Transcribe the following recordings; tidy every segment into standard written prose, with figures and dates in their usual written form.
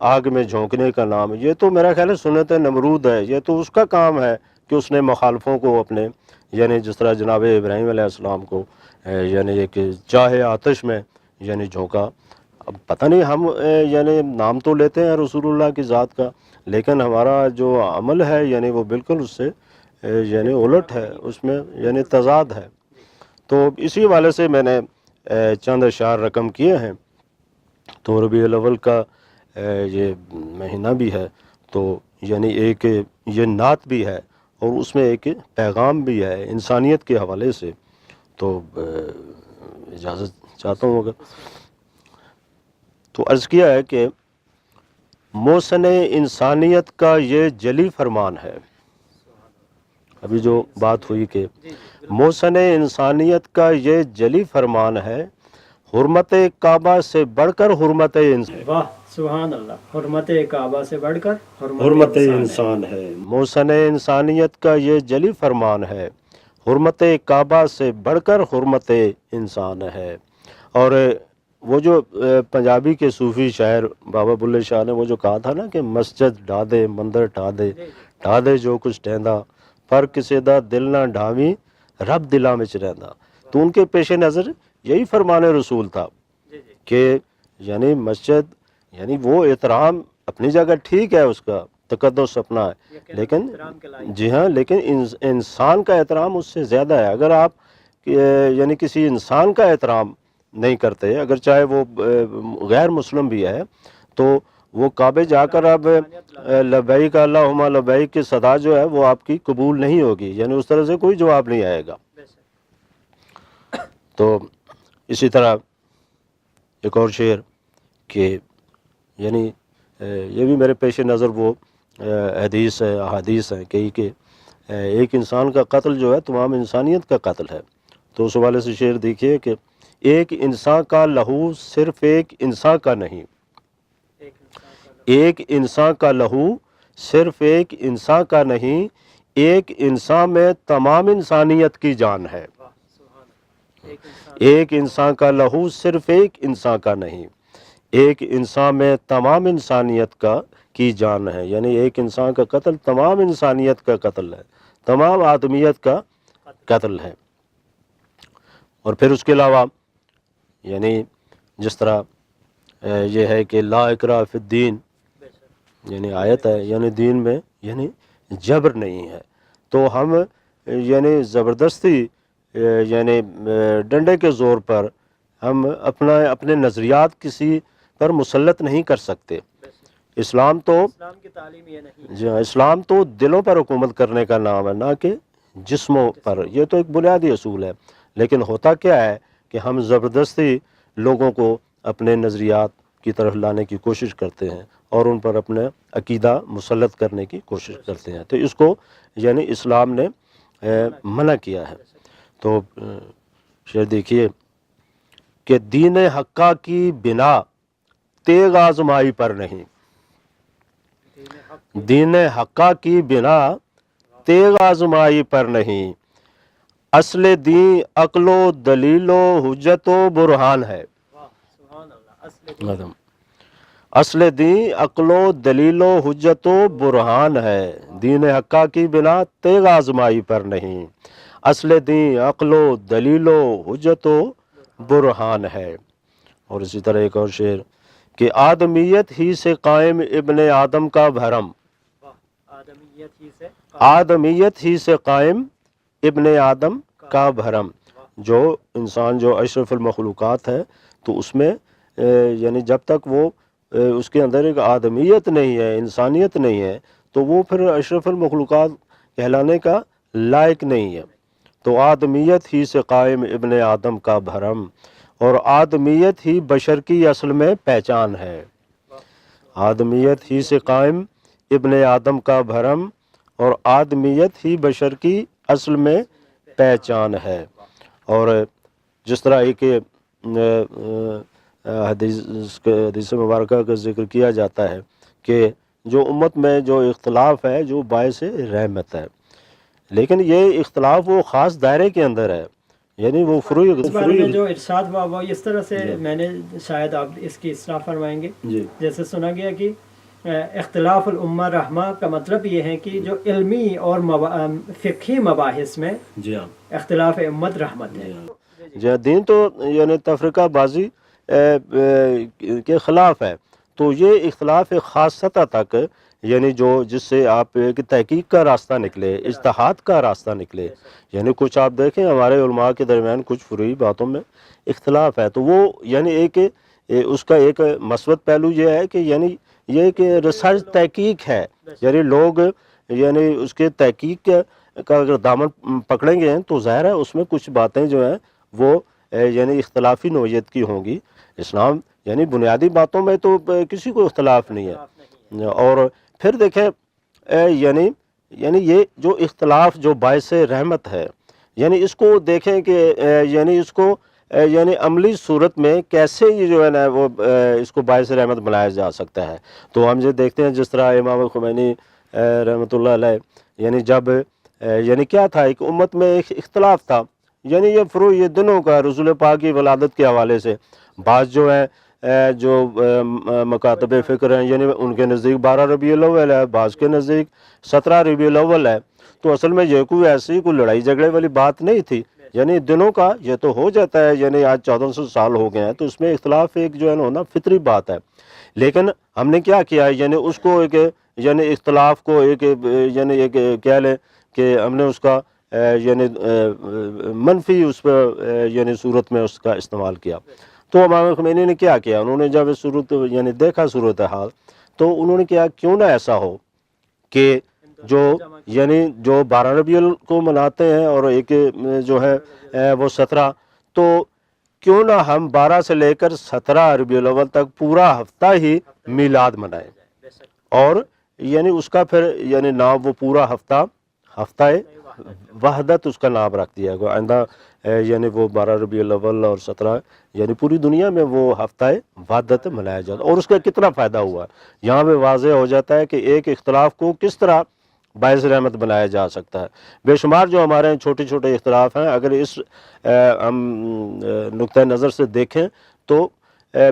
آگ میں جھونکنے کا نام، یہ تو میرا خیال ہے سنت نمرود ہے، یہ تو اس کا کام ہے کہ اس نے مخالفوں کو اپنے یعنی جس طرح جناب ابراہیم علیہ السلام کو یعنی ایک چاہے آتش میں یعنی جھونکا۔ اب پتہ نہیں ہم یعنی نام تو لیتے ہیں رسول اللہ کی ذات کا، لیکن ہمارا جو عمل ہے یعنی وہ بالکل اس سے یعنی الٹ ہے، اس میں یعنی تضاد ہے۔ تو اسی والے سے میں نے چند اشعار رقم کیے ہیں۔ تو ربیع الاول کا یہ مہینہ بھی ہے، تو یعنی ایک یہ نعت بھی ہے اور اس میں ایک پیغام بھی ہے انسانیت کے حوالے سے، تو اجازت چاہتا ہوں اگر تو عرض کیا ہے کہ محسن انسانیت کا یہ جلی فرمان ہے۔ ابھی جو بات ہوئی کہ محسن انسانیت کا یہ جلی فرمان ہے، حرمت کعبہ سے بڑھ کر حرمت انسان، واہ سبحان اللہ، حرمت کعبہ سے بڑھ کر حرمت انسان ہے۔ محسن انسانیت کا یہ جلی فرمان ہے، حرمت کعبہ سے بڑھ کر حرمت انسان ہے۔ اور وہ جو پنجابی کے صوفی شاعر بابا بلے شاہ نے وہ جو کہا تھا نا کہ مسجد ڈھا دے مندر ڈھا دے جو کچھ ٹہندا، پر کسے دا دل نہ ڈھاویں رب دلاں وچ رہندا، تو ان کے پیش نظر یہی فرمان رسول تھا کہ یعنی مسجد یعنی وہ احترام اپنی جگہ ٹھیک ہے، اس کا تقدس اپنا ہے، لیکن جی ہاں، لیکن انسان کا احترام اس سے زیادہ ہے۔ اگر آپ یعنی کسی انسان کا احترام نہیں کرتے، اگر چاہے وہ غیر مسلم بھی ہے، تو وہ کعبے جا کر اب لبیک اللہم لبیک کی صدا جو ہے وہ آپ کی قبول نہیں ہوگی، یعنی اس طرح سے کوئی جواب نہیں آئے گا۔ تو اسی طرح ایک اور شعر کہ یعنی یہ بھی میرے پیش نظر وہ احادیث ہیں کہ ایک انسان کا قتل جو ہے تمام انسانیت کا قتل ہے۔ تو اس حوالے سے شعر دیکھیے کہ ایک انسان کا لہو صرف ایک انسان کا نہیں، ایک انسان کا لہو صرف ایک انسان کا نہیں، ایک انسان میں تمام انسانیت کی جان ہے۔ ایک انسان کا لہو صرف ایک انسان کا نہیں، ایک انسان میں تمام انسانیت کی جان ہے، یعنی ایک انسان کا قتل تمام انسانیت کا قتل ہے، تمام آدمیت کا قتل ہے۔ اور پھر اس کے علاوہ یعنی جس طرح یہ ہے کہ لا اکراہ فی الدین یعنی آیت ہے، یعنی دین میں یعنی جبر نہیں ہے، تو ہم یعنی زبردستی یعنی ڈنڈے کے زور پر ہم اپنے نظریات کسی پر مسلط نہیں کر سکتے۔ اسلام کی تعلیم یہ نہیں، جی ہاں، اسلام تو دلوں پر حکومت کرنے کا نام ہے، نہ کہ جسموں پر، یہ تو ایک بنیادی اصول ہے۔ لیکن ہوتا کیا ہے کہ ہم زبردستی لوگوں کو اپنے نظریات کی طرف لانے کی کوشش کرتے ہیں اور ان پر اپنا عقیدہ مسلط کرنے کی کوشش کرتے ہیں، تو اس کو یعنی اسلام نے منع کیا ہے۔ تو شعر دیکھیے کہ دین حقہ کی بنا تیغ آزمائی پر نہیں، دین حقہ کی بنا تیغ آزمائی پر نہیں، اصل دین عقل و دلیل و حجت و برہان ہے۔ اصل دین عقل و دلیل و حجت و برہان ہے، دین حقہ کی بنا تیغ آزمائی پر نہیں، اصل دین عقل و دلیل و حجت و برہان ہے۔ اور اسی طرح ایک اور شعر کہ آدمیت ہی سے قائم ابن آدم کا بھرم، آدمیت ہی سے قائم ابن آدم کا بھرم، جو انسان جو اشرف المخلوقات ہے، تو اس میں یعنی جب تک وہ اس کے اندر ایک آدمیت نہیں ہے، انسانیت نہیں ہے، تو وہ پھر اشرف المخلوقات کہلانے کا لائق نہیں ہے۔ تو آدمیت ہی سے قائم ابن آدم کا بھرم، اور آدمیت ہی بشر کی اصل میں پہچان ہے۔ آدمیت ہی سے قائم ابن آدم کا بھرم، اور آدمیت ہی بشر کی اصل میں پہچان ہے۔ اور جس طرح ایک حدیث مبارکہ کا ذکر کیا جاتا ہے کہ جو امت میں جو اختلاف ہے جو باعث رحمت ہے، لیکن یہ اختلاف وہ خاص دائرے کے اندر ہے، یعنی وہ فروع اس بارے میں جو ارشاد ہوا وہ اس طرح سے میں نے شاید آپ اس کی اصلاح فرمائیں گے، جیسے سنا گیا کہ اختلاف الامہ رحمہ کا مطلب یہ ہے کہ جو علمی اور فقہی مباحث میں جی ہاں اختلاف امت رحمت ہے. جی دین تو یعنی تفرقہ بازی کے خلاف ہے. تو یہ اختلاف ایک خاص سطح تک یعنی جو جس سے آپ ایک تحقیق کا راستہ نکلے، اجتہاد کا راستہ نکلے. یعنی کچھ آپ دیکھیں ہمارے علماء کے درمیان کچھ فروعی باتوں میں اختلاف ہے، تو وہ یعنی ایک اس کا ایک مثبت پہلو یہ ہے کہ یعنی یہ ایک ریسرچ تحقیق ہے. یعنی لوگ یعنی اس کے تحقیق کا اگر دامن پکڑیں گے تو ظاہر ہے اس میں کچھ باتیں جو ہیں وہ یعنی اختلافی نوعیت کی ہوں گی. اسلام یعنی بنیادی باتوں میں تو کسی کو اختلاف نہیں ہے. اور پھر دیکھیں یعنی یہ جو اختلاف جو باعث رحمت ہے، یعنی اس کو دیکھیں کہ یعنی اس کو یعنی عملی صورت میں کیسے یہ جو ہے نا وہ اس کو باعث رحمت بنایا جا سکتا ہے. تو ہم یہ دیکھتے ہیں جس طرح امام خمینی رحمۃ اللہ علیہ یعنی جب یعنی کیا تھا، ایک امت میں ایک اختلاف تھا. یعنی یہ فروع یہ دنوں کا رسول پاک کی ولادت کے حوالے سے بعض جو ہیں جو مکاتب فکر ہیں یعنی ان کے نزدیک 12 ربیع الاول ہے، بعض کے نزدیک 17 ربیع الاول ہے. تو اصل میں یہ کوئی ایسی کوئی لڑائی جھگڑے والی بات نہیں تھی. یعنی دنوں کا یہ تو ہو جاتا ہے، یعنی آج 1400 سال ہو گئے ہیں تو اس میں اختلاف ایک جو ہے نا ہونا فطری بات ہے. لیکن ہم نے کیا کیا یعنی اس کو ایک یعنی اختلاف کو ایک یعنی ایک کہہ لیں کہ ہم نے اس کا یعنی منفی اس پہ یعنی صورت میں اس کا استعمال کیا. تو امام خمینی نے کیا کیا، انہوں نے جب صورت یعنی دیکھا صورتحال تو انہوں نے کیا کیوں نہ ایسا ہو کہ جو یعنی جو 12 ربیع کو مناتے ہیں اور ایک جو ہے وہ 17، تو کیوں نہ ہم 12 سے لے کر 17 ربیع الاول تک پورا ہفتہ ہی میلاد منائیں. اور یعنی اس کا پھر یعنی نام وہ پورا ہفتہ وحدت اس کا نام رکھ دیا گیا. آئندہ یعنی وہ 12 ربیع الاول اور 17 یعنی پوری دنیا میں وہ ہفتہ وحدت منایا جاتا ہے. اور اس کا کتنا فائدہ ہوا یہاں پہ واضح ہو جاتا ہے کہ ایک اختلاف کو کس طرح باعث رحمت بنایا جا سکتا ہے. بے شمار جو ہمارے چھوٹے چھوٹے اختلاف ہیں اگر اس ہم نقطۂ نظر سے دیکھیں تو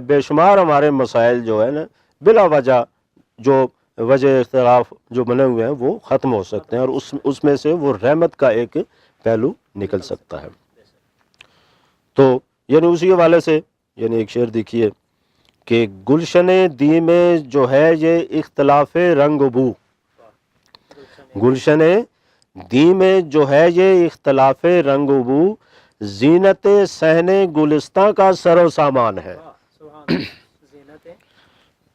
بے شمار ہمارے مسائل جو ہے نا بلا وجہ جو وجہ اختلاف جو بنے ہوئے ہیں وہ ختم ہو سکتے ہیں اور اس میں سے وہ رحمت کا ایک پہلو نکل سکتا ہے. تو یعنی اسی حوالے سے یعنی ایک شعر دیکھیے کہ گلشن دی میں جو ہے یہ اختلاف رنگ و بو، گلشن دی میں جو ہے یہ اختلاف رنگ و بو، زینت صحن گلستاں کا سر و سامان ہے.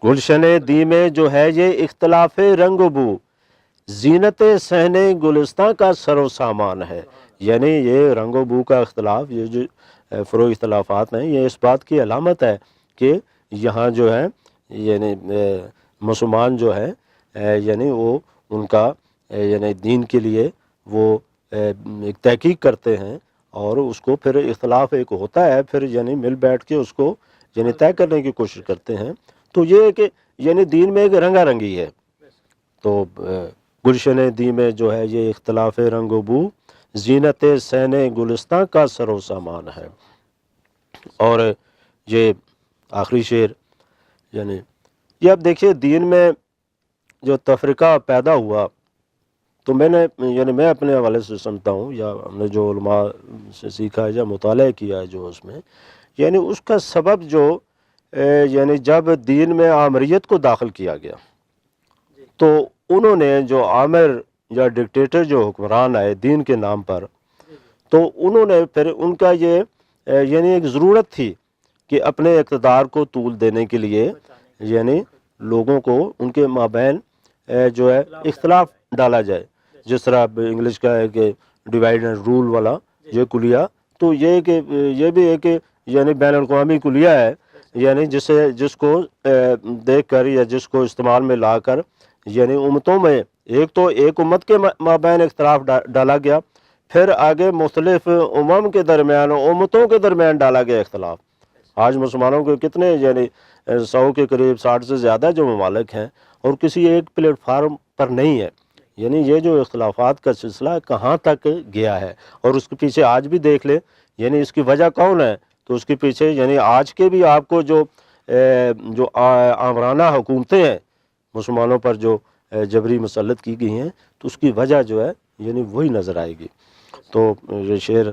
گلشن دی میں جو ہے یہ اختلاف رنگ و بو، زینت صحن گلستاں کا سر و سامان ہے. یعنی یہ رنگ و بو کا اختلاف، یہ جو فروعی اختلافات ہیں، یہ اس بات کی علامت ہے کہ یہاں جو ہے یعنی مسلمان جو ہے یعنی وہ ان کا یعنی دین کے لیے وہ ایک تحقیق کرتے ہیں اور اس کو پھر اختلاف ایک ہوتا ہے پھر یعنی مل بیٹھ کے اس کو یعنی طے کرنے کی کوشش کرتے ہیں. تو یہ کہ یعنی دین میں ایک رنگا رنگی ہے. تو گلشن دی میں جو ہے یہ اختلاف رنگ و بو، زینت صحن گلستاں کا سر و سامان ہے. اور یہ آخری شعر یعنی یہ اب دیکھیے دین میں جو تفرقہ پیدا ہوا تو میں اپنے حوالے سے سمجھتا ہوں یا ہم نے جو علماء سے سیکھا ہے یا مطالعہ کیا ہے جو اس میں یعنی اس کا سبب جو یعنی جب دین میں آمریت کو داخل کیا گیا تو انہوں نے جو آمر یا ڈکٹیٹر جو حکمران آئے دین کے نام پر، تو انہوں نے پھر ان کا یہ یعنی ایک ضرورت تھی کہ اپنے اقتدار کو طول دینے کے لیے یعنی لوگوں کو ان کے مابین جو ہے اختلاف ڈالا جائے. جس طرح انگلش کا ہے کہ ڈیوائڈ اینڈ رول والا یہ کلیہ، تو یہ بھی ایک یعنی بین الاقوامی کلیہ ہے یعنی جس کو دیکھ کر یا جس کو استعمال میں لا کر یعنی امتوں میں ایک امت کے مابین اختلاف ڈالا گیا، پھر آگے مختلف امم کے درمیان امتوں کے درمیان ڈالا گیا اختلاف. آج مسلمانوں کے کتنے یعنی 100 کے قریب 60 سے زیادہ جو ممالک ہیں اور کسی ایک پلیٹ فارم پر نہیں ہے. یعنی یہ جو اختلافات کا سلسلہ کہاں تک گیا ہے اور اس کے پیچھے آج بھی دیکھ لیں یعنی اس کی وجہ کون ہے. تو اس کے پیچھے یعنی آج کے بھی آپ کو جو آمرانہ حکومتیں ہیں مسلمانوں پر جو جبری مسلط کی گئی ہیں تو اس کی وجہ جو ہے یعنی وہی نظر آئے گی. تو یہ شعر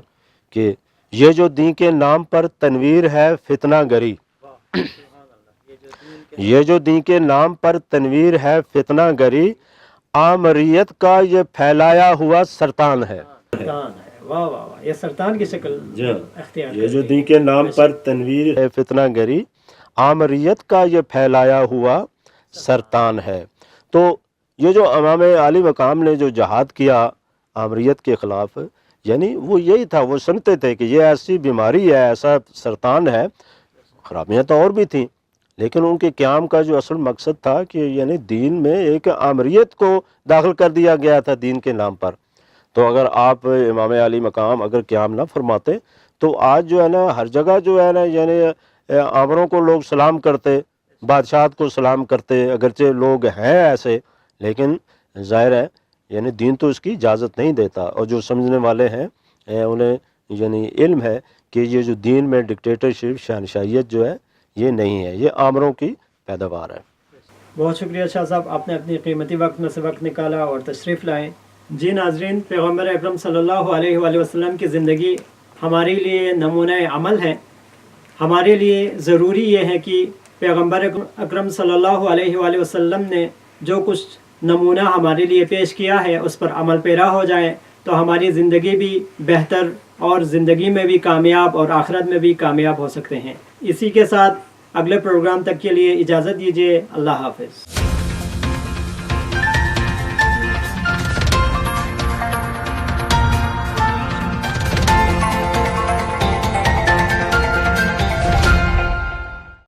کہ یہ جو دین کے نام پر تنویر ہے فتنہ گری، یہ جو دین کے نام پر تنویر ہے فتنہ گری، آمریت کا یہ پھیلایا ہوا سرطان ہے. سرطان ہے، واہ واہ واہ، یہ سرطان کی شکل اختیار یہ جو دین کے نام پر تنویر ہے فتنہ گری، آمریت کا یہ پھیلایا ہوا سرطان ہے. تو یہ جو امام عالی مقام نے جو جہاد کیا آمریت کے خلاف، یعنی وہ یہی تھا، وہ سمجھتے تھے کہ یہ ایسی بیماری ہے، ایسا سرطان ہے. خرابیاں تو اور بھی تھیں، لیکن ان کے قیام کا جو اصل مقصد تھا کہ یعنی دین میں ایک آمریت کو داخل کر دیا گیا تھا دین کے نام پر. تو اگر آپ امام علی مقام اگر قیام نہ فرماتے تو آج جو ہے نا ہر جگہ جو ہے نا یعنی آمروں کو لوگ سلام کرتے، بادشاہت کو سلام کرتے، اگرچہ لوگ ہیں ایسے، لیکن ظاہر ہے یعنی دین تو اس کی اجازت نہیں دیتا. اور جو سمجھنے والے ہیں انہیں یعنی علم ہے کہ یہ جو دین میں ڈکٹیٹرشپ، شہنشاہیت جو ہے یہ نہیں ہے، یہ آمروں کی پیداوار ہے. بہت شکریہ شاہ صاحب، آپ نے اپنی قیمتی وقت میں سے وقت نکالا اور تشریف لائے. جی ناظرین، پیغمبر اکرم صلی اللہ علیہ وآلہ وسلم کی زندگی ہمارے لیے نمونہ عمل ہے. ہمارے لیے ضروری یہ ہے کہ پیغمبر اکرم صلی اللہ علیہ وآلہ وسلم نے جو کچھ نمونہ ہمارے لیے پیش کیا ہے اس پر عمل پیرا ہو جائے تو ہماری زندگی بھی بہتر اور زندگی میں بھی کامیاب اور آخرت میں بھی کامیاب ہو سکتے ہیں. اسی کے ساتھ اگلے پروگرام تک کے لیے اجازت دیجیے. اللہ حافظ.